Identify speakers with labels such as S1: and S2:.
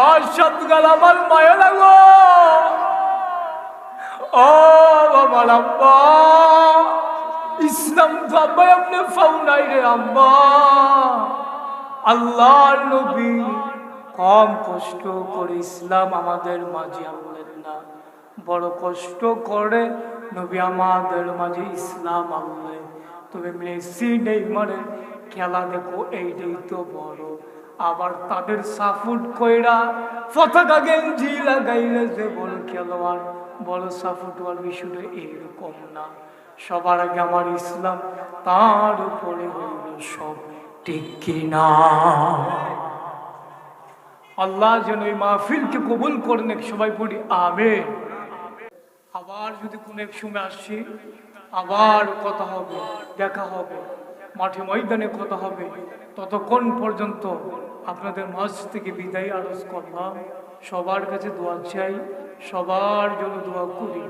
S1: অসৎগাল আমার মায়া লাগো। ও আমার আব্বা, ইসলাম তো আব্বা আপনি ফাউ নাই রে আব্বা। আল্লাহর নবী কম কষ্ট করে ইসলাম আমাদের মাঝে আনলেন না, বড় কষ্ট করে নবী আমাদের মাঝে ইসলাম আনলেন। তবে মেসি নেইমারের খেলা দেখো, এইটাই তো বড়। আবার তাদের সাপোর্ট কইরা পতাকা গেঞ্জি লাগাইলে যে বড় খেলোয়াড়, বড় সাপোর্ট হওয়ার বিষয়টা এরকম না। সবার আগে আমার ইসলাম, তার উপরে হইল সব, ঠিক কিনা? আল্লাহ যেন এই মাহফিলকে কবুল করেন, সবাই পড়ি আমিন। আবার যদি কোনো এক সময় আসছি, আবার কথা হবে, দেখা হবে, মাঠে ময়দানে কথা হবে। ততক্ষণ পর্যন্ত আপনাদের মাঝ থেকে বিদায় আরজ করলাম। সবার কাছে দোয়া চাই, সবার জন্য দোয়া করি।